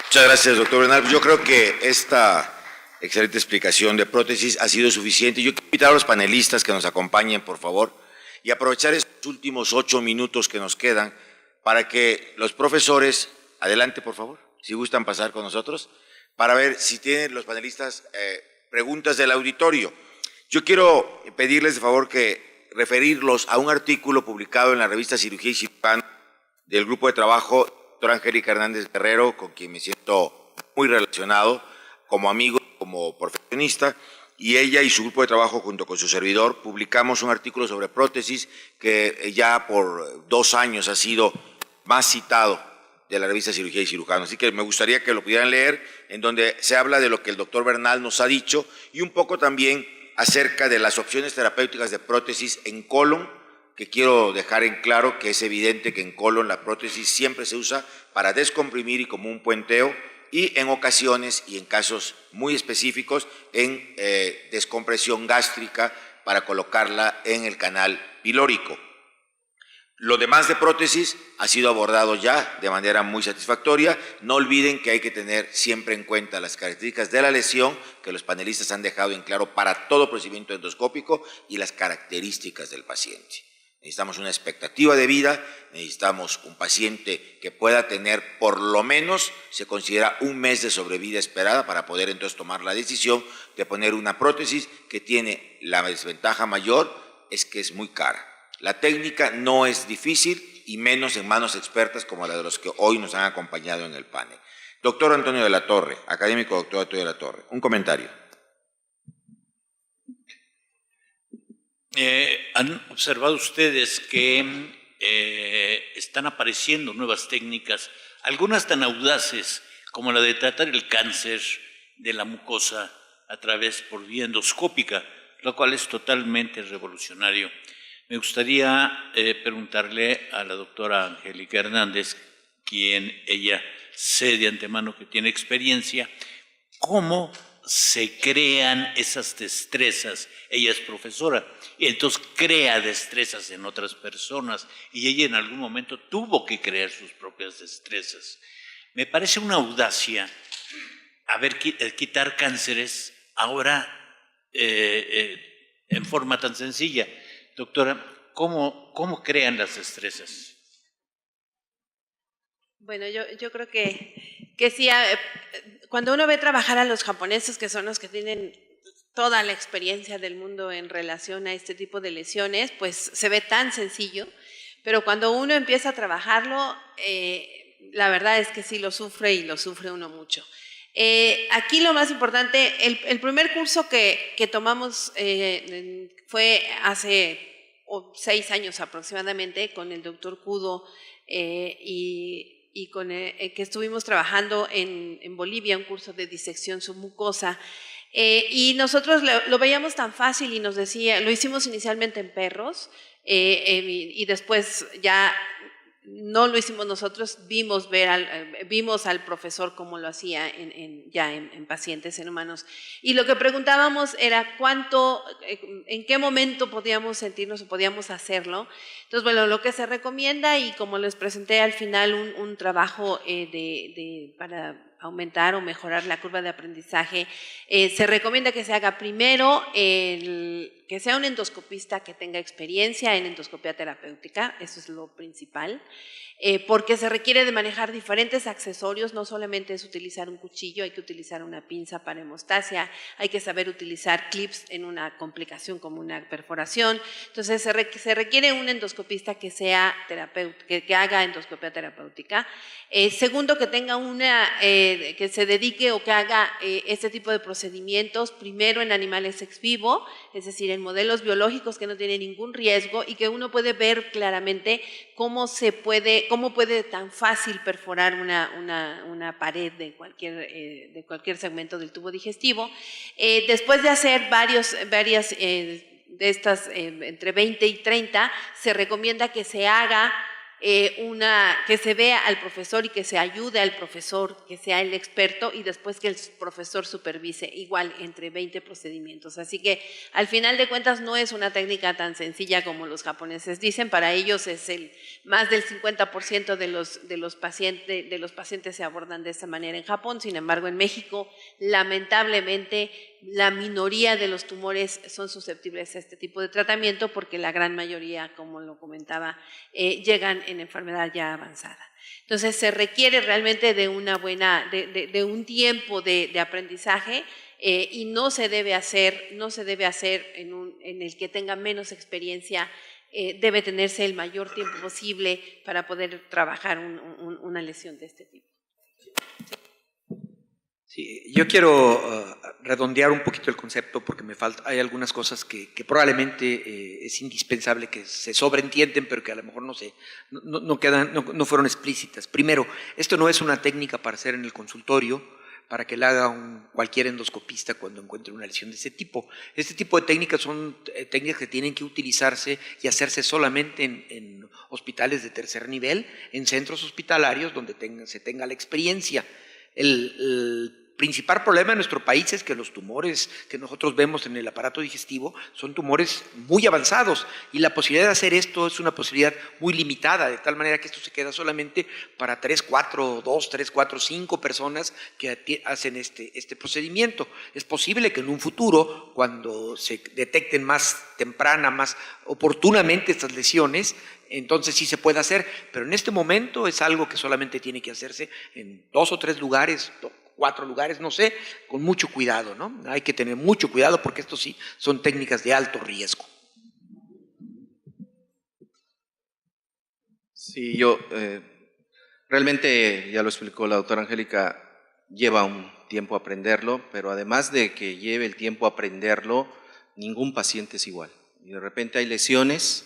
Muchas gracias, doctor Bernal. Yo creo que esta excelente explicación de prótesis ha sido suficiente. Yo quiero invitar a los panelistas que nos acompañen, por favor, y aprovechar estos últimos 8 minutos que nos quedan para que los profesores, adelante, por favor, si gustan pasar con nosotros, para ver si tienen los panelistas preguntas del auditorio. Yo quiero pedirles, de favor, que referirlos a un artículo publicado en la revista Cirugía y Cirujano del grupo de trabajo doctora Angélica Hernández Guerrero, con quien me siento muy relacionado como amigo, como profesionista, y ella y su grupo de trabajo junto con su servidor publicamos un artículo sobre prótesis que ya por 2 años ha sido más citado de la revista Cirugía y Cirujano. Así que me gustaría que lo pudieran leer, en donde se habla de lo que el doctor Bernal nos ha dicho y un poco también acerca de las opciones terapéuticas de prótesis en colon, que quiero dejar en claro que es evidente que en colon la prótesis siempre se usa para descomprimir y como un puenteo, y en ocasiones y en casos muy específicos en descompresión gástrica para colocarla en el canal pilórico. Lo demás de prótesis ha sido abordado ya de manera muy satisfactoria. No olviden que hay que tener siempre en cuenta las características de la lesión que los panelistas han dejado en claro para todo procedimiento endoscópico y las características del paciente. Necesitamos una expectativa de vida, necesitamos un paciente que pueda tener por lo menos, se considera 1 mes de sobrevida esperada para poder entonces tomar la decisión de poner una prótesis que tiene la desventaja mayor, es que es muy cara. La técnica no es difícil y menos en manos expertas como la de los que hoy nos han acompañado en el panel. Doctor Antonio de la Torre, académico doctor Antonio de la Torre, un comentario. ¿Han observado ustedes que están apareciendo nuevas técnicas, algunas tan audaces como la de tratar el cáncer de la mucosa a través por vía endoscópica, lo cual es totalmente revolucionario? Me gustaría preguntarle a la doctora Angélica Hernández, quien ella sé de antemano que tiene experiencia, ¿cómo se crean esas destrezas? Ella es profesora y entonces crea destrezas en otras personas y ella en algún momento tuvo que crear sus propias destrezas. Me parece una audacia quitar cánceres ahora en forma tan sencilla. Doctora, ¿cómo crean las destrezas? Bueno, yo creo que sí, cuando uno ve trabajar a los japoneses, que son los que tienen toda la experiencia del mundo en relación a este tipo de lesiones, pues se ve tan sencillo, pero cuando uno empieza a trabajarlo, la verdad es que sí lo sufre y lo sufre uno mucho. Aquí lo más importante, el primer curso que tomamos fue hace 6 años aproximadamente con el doctor Kudo y con que estuvimos trabajando en Bolivia, un curso de disección submucosa. Y nosotros lo veíamos tan fácil y nos decía, lo hicimos inicialmente en perros y después ya no lo hicimos nosotros, vimos al profesor cómo lo hacía ya en pacientes, en humanos. Y lo que preguntábamos era en qué momento podíamos sentirnos o podíamos hacerlo. Entonces, bueno, lo que se recomienda, y como les presenté al final un trabajo para aumentar o mejorar la curva de aprendizaje, se recomienda que se haga primero que sea un endoscopista que tenga experiencia en endoscopia terapéutica, eso es lo principal, porque se requiere de manejar diferentes accesorios, no solamente es utilizar un cuchillo, hay que utilizar una pinza para hemostasia, hay que saber utilizar clips en una complicación como una perforación. Entonces se requiere un endoscopista que sea que haga endoscopia terapéutica. Segundo, que tenga que se dedique o que haga este tipo de procedimientos primero en animales ex vivo, es decir, en modelos biológicos que no tienen ningún riesgo y que uno puede ver claramente cómo puede tan fácil perforar una pared de cualquier segmento del tubo digestivo. Después de hacer varias de estas, entre 20 y 30, se recomienda que se haga que se vea al profesor y que se ayude al profesor, que sea el experto, y después que el profesor supervise, igual entre 20 procedimientos. Así que al final de cuentas no es una técnica tan sencilla como los japoneses dicen. Para ellos es más del 50% de los pacientes se abordan de esta manera en Japón. Sin embargo, en México, lamentablemente, la minoría de los tumores son susceptibles a este tipo de tratamiento, porque la gran mayoría, como lo comentaba, llegan en enfermedad ya avanzada. Entonces, se requiere realmente de un tiempo de aprendizaje, y no se debe hacer en el que tenga menos experiencia. Debe tenerse el mayor tiempo posible para poder trabajar una lesión de este tipo. Sí, yo quiero redondear un poquito el concepto, porque hay algunas cosas que probablemente es indispensable que se sobreentienden, pero que a lo mejor no fueron explícitas. Primero, esto no es una técnica para hacer en el consultorio, para que la haga cualquier endoscopista cuando encuentre una lesión de ese tipo. Este tipo de técnicas son técnicas que tienen que utilizarse y hacerse solamente en hospitales de tercer nivel, en centros hospitalarios donde se tenga la experiencia. El principal problema en nuestro país es que los tumores que nosotros vemos en el aparato digestivo son tumores muy avanzados, y la posibilidad de hacer esto es una posibilidad muy limitada, de tal manera que esto se queda solamente para 3, 4, 5 personas que hacen este procedimiento. Es posible que en un futuro, cuando se detecten más temprana, más oportunamente estas lesiones, entonces sí se puede hacer, pero en este momento es algo que solamente tiene que hacerse en 2 o 3 lugares, 4 lugares, no sé, con mucho cuidado, ¿no? Hay que tener mucho cuidado, porque esto sí son técnicas de alto riesgo. Sí, realmente, ya lo explicó la doctora Angélica, lleva un tiempo aprenderlo, pero además de que lleve el tiempo aprenderlo, ningún paciente es igual. Y de repente hay lesiones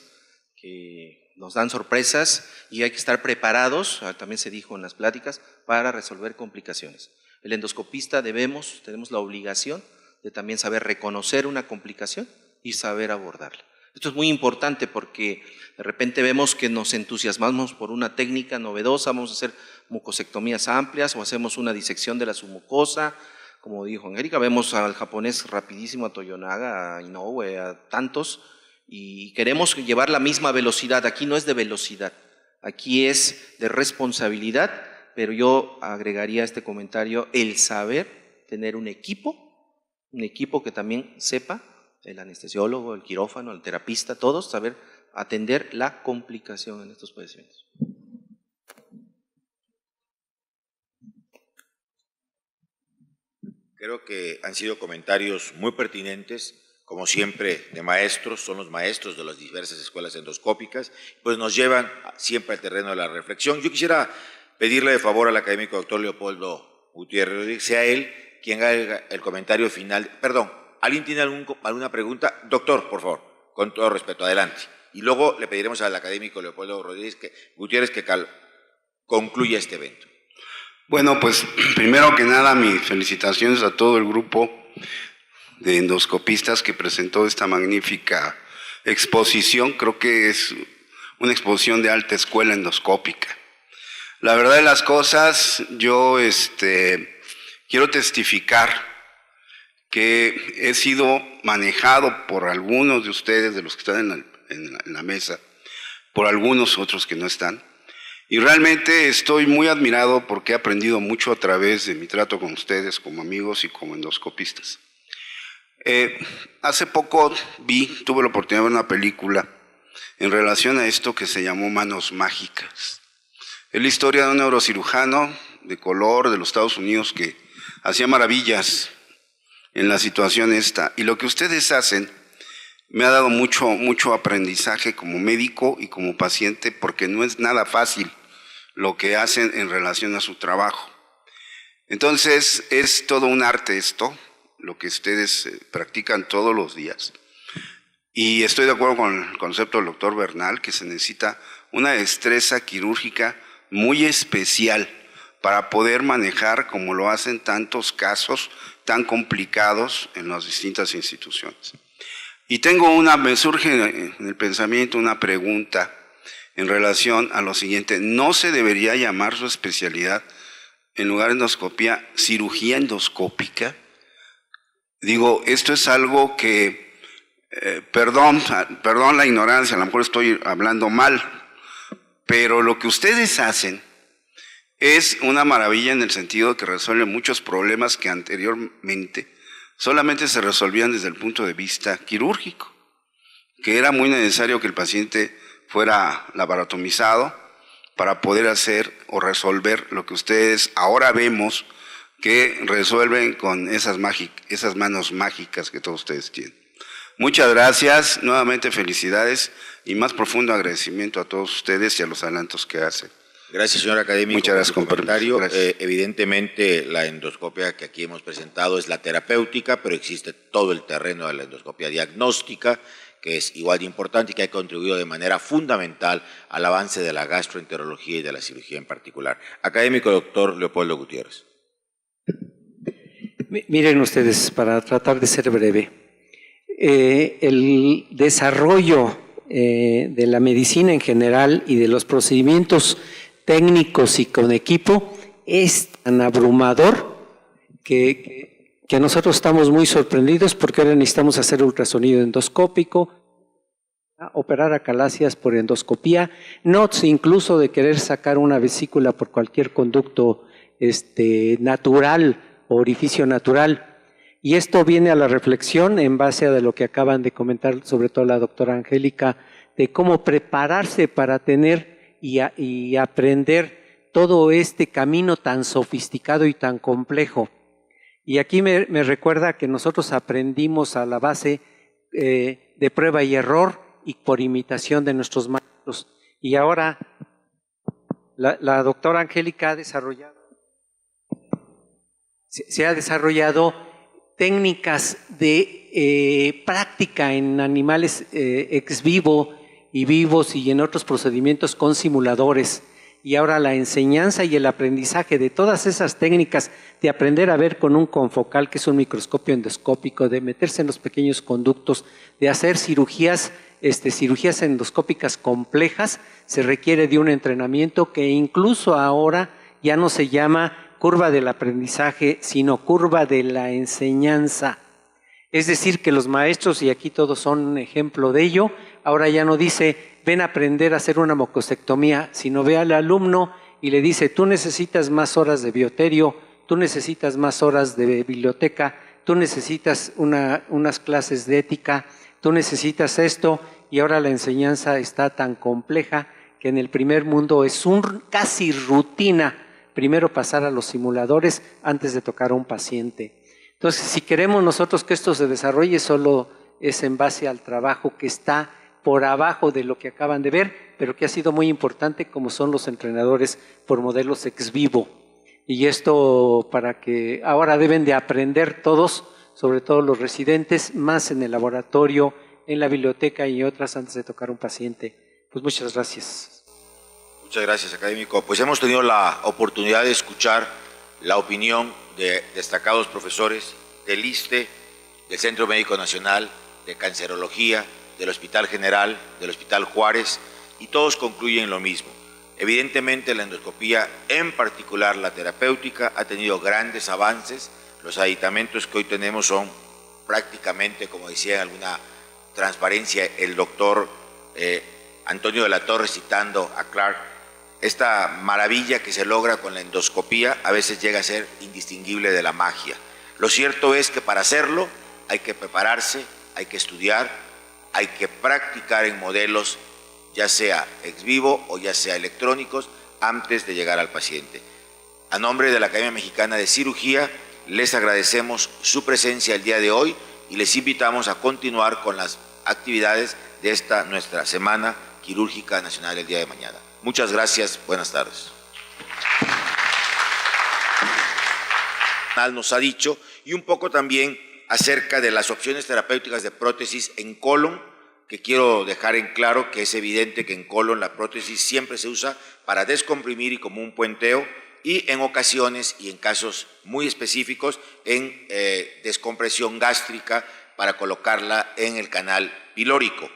que nos dan sorpresas y hay que estar preparados, también se dijo en las pláticas, para resolver complicaciones. El endoscopista tenemos la obligación de también saber reconocer una complicación y saber abordarla. Esto es muy importante, porque de repente vemos que nos entusiasmamos por una técnica novedosa, vamos a hacer mucosectomías amplias o hacemos una disección de la submucosa. Como dijo Angélica, vemos al japonés rapidísimo, a Toyonaga, a Inoue, a tantos, y queremos llevar la misma velocidad. Aquí no es de velocidad, aquí es de responsabilidad, pero yo agregaría a este comentario el saber tener un equipo que también sepa, el anestesiólogo, el quirófano, el terapista, todos saber atender la complicación en estos padecimientos. Creo que han sido comentarios muy pertinentes, como siempre, de maestros, son los maestros de las diversas escuelas endoscópicas, pues nos llevan siempre al terreno de la reflexión. Yo quisiera pedirle de favor al académico doctor Leopoldo Gutiérrez Rodríguez, sea él quien haga el comentario final. Perdón, ¿alguien tiene alguna pregunta? Doctor, por favor, con todo respeto, adelante. Y luego le pediremos al académico Leopoldo Gutiérrez que concluya este evento. Bueno, pues primero que nada, mis felicitaciones a todo el grupo de endoscopistas que presentó esta magnífica exposición. Creo que es una exposición de alta escuela endoscópica. La verdad de las cosas, yo quiero testificar que he sido manejado por algunos de ustedes, de los que están en la mesa, por algunos otros que no están, y realmente estoy muy admirado porque he aprendido mucho a través de mi trato con ustedes como amigos y como endoscopistas. Hace poco tuve la oportunidad de ver una película en relación a esto que se llamó Manos Mágicas. Es la historia de un neurocirujano de color de los Estados Unidos que hacía maravillas en la situación esta. Y lo que ustedes hacen me ha dado mucho aprendizaje como médico y como paciente, porque no es nada fácil lo que hacen en relación a su trabajo. Entonces, es todo un arte esto, lo que ustedes practican todos los días. Y estoy de acuerdo con el concepto del doctor Bernal, que se necesita una destreza quirúrgica muy especial para poder manejar, como lo hacen, tantos casos tan complicados en las distintas instituciones. Y me surge en el pensamiento una pregunta en relación a lo siguiente. No se debería llamar su especialidad, en lugar de endoscopía, cirugía endoscópica. Digo, esto es algo que, perdón la ignorancia, a lo mejor estoy hablando mal, pero lo que ustedes hacen es una maravilla en el sentido de que resuelve muchos problemas que anteriormente solamente se resolvían desde el punto de vista quirúrgico, que era muy necesario que el paciente fuera laparotomizado para poder hacer o resolver lo que ustedes ahora vemos que resuelven con esas manos mágicas que todos ustedes tienen. Muchas gracias, nuevamente felicidades y más profundo agradecimiento a todos ustedes y a los adelantos que hacen. Gracias, señor académico. Muchas gracias, por su comentario. gracias. Evidentemente, la endoscopia que aquí hemos presentado es la terapéutica, pero existe todo el terreno de la endoscopia diagnóstica, que es igual de importante y que ha contribuido de manera fundamental al avance de la gastroenterología y de la cirugía en particular. Académico doctor Leopoldo Gutiérrez. Miren ustedes, para tratar de ser breve, el desarrollo de la medicina en general y de los procedimientos técnicos y con equipo es tan abrumador que nosotros estamos muy sorprendidos porque ahora necesitamos hacer ultrasonido endoscópico, operar acalacias por endoscopía, NOTS incluso de querer sacar una vesícula por cualquier conducto natural o orificio natural. Y esto viene a la reflexión en base a lo que acaban de comentar, sobre todo la doctora Angélica, de cómo prepararse para tener y aprender todo este camino tan sofisticado y tan complejo. Y aquí me recuerda que nosotros aprendimos a la base de prueba y error y por imitación de nuestros maestros. Y ahora la doctora Angélica ha desarrollado, se ha desarrollado técnicas de práctica en animales ex vivo y vivos y en otros procedimientos con simuladores. Y ahora la enseñanza y el aprendizaje de todas esas técnicas de aprender a ver con un confocal, que es un microscopio endoscópico, de meterse en los pequeños conductos, de hacer cirugías endoscópicas complejas, se requiere de un entrenamiento que incluso ahora ya no se llama curva del aprendizaje, sino curva de la enseñanza. Es decir, que los maestros, y aquí todos son un ejemplo de ello, ahora ya no dice, ven a aprender a hacer una mucosectomía, sino ve al alumno y le dice, tú necesitas más horas de bioterio, tú necesitas más horas de biblioteca, tú necesitas unas clases de ética, tú necesitas esto, y ahora la enseñanza está tan compleja que en el primer mundo es casi rutina primero pasar a los simuladores antes de tocar a un paciente. Entonces, si queremos nosotros que esto se desarrolle, solo es en base al trabajo que está por abajo de lo que acaban de ver, pero que ha sido muy importante, como son los entrenadores por modelos ex vivo. Y esto para que ahora deben de aprender todos, sobre todo los residentes, más en el laboratorio, en la biblioteca y otras antes de tocar un paciente. Pues muchas gracias. Muchas gracias, académico. Pues hemos tenido la oportunidad de escuchar la opinión de destacados profesores del ISSSTE, del Centro Médico Nacional, de Cancerología, del Hospital General, del Hospital Juárez, y todos concluyen lo mismo. Evidentemente, la endoscopía, en particular la terapéutica, ha tenido grandes avances. Los aditamentos que hoy tenemos son prácticamente, como decía en alguna transparencia el doctor Antonio de la Torre citando a Clark, esta maravilla que se logra con la endoscopía a veces llega a ser indistinguible de la magia. Lo cierto es que para hacerlo hay que prepararse, hay que estudiar, hay que practicar en modelos, ya sea ex vivo o ya sea electrónicos, antes de llegar al paciente. A nombre de la Academia Mexicana de Cirugía, les agradecemos su presencia el día de hoy y les invitamos a continuar con las actividades de esta nuestra Semana Quirúrgica Nacional el día de mañana. Muchas gracias, buenas tardes. Nos ha dicho, y un poco también acerca de las opciones terapéuticas de prótesis en colon, que quiero dejar en claro que es evidente que en colon la prótesis siempre se usa para descomprimir y como un puenteo, y en ocasiones y en casos muy específicos en descompresión gástrica para colocarla en el canal pilórico.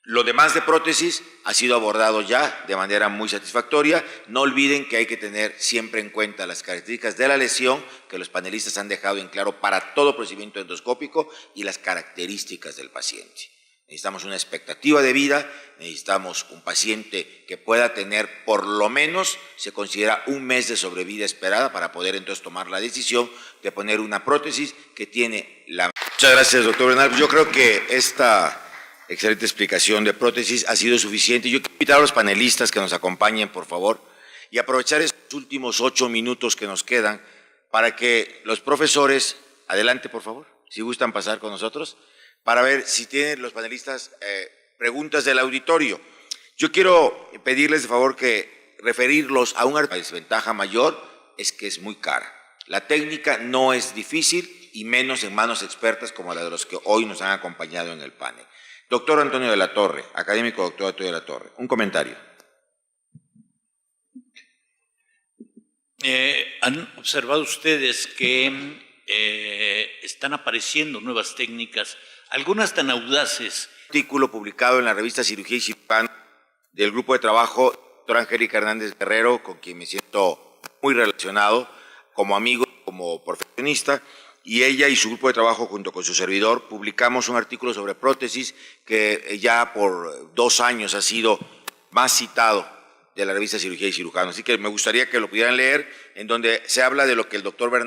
Lo demás de prótesis ha sido abordado ya de manera muy satisfactoria. No olviden que hay que tener siempre en cuenta las características de la lesión que los panelistas han dejado en claro para todo procedimiento endoscópico y las características del paciente. Necesitamos una expectativa de vida, necesitamos un paciente que pueda tener por lo menos, se considera un mes de sobrevida esperada para poder entonces tomar la decisión de poner una prótesis que tiene la... Muchas gracias, doctor Bernal. Yo creo que esta excelente explicación de prótesis ha sido suficiente. Yo quiero invitar a los panelistas que nos acompañen, por favor, y aprovechar estos últimos 8 minutos que nos quedan para que los profesores, adelante por favor, si gustan pasar con nosotros, para ver si tienen los panelistas preguntas del auditorio. Yo quiero pedirles de favor que referirlos a una desventaja mayor es que es muy cara. La técnica no es difícil y menos en manos expertas como la de los que hoy nos han acompañado en el panel. Doctor Antonio de la Torre, académico doctor Antonio de la Torre, un comentario. ¿Han observado ustedes que están apareciendo nuevas técnicas, algunas tan audaces? Artículo publicado en la revista Cirugía y Cirujano del grupo de trabajo doctora Angélica Hernández Guerrero, con quien me siento muy relacionado como amigo, como profesionista, y ella y su grupo de trabajo junto con su servidor publicamos un artículo sobre prótesis que ya por 2 años ha sido más citado de la revista Cirugía y Cirujano. Así que me gustaría que lo pudieran leer, en donde se habla de lo que el doctor Bernal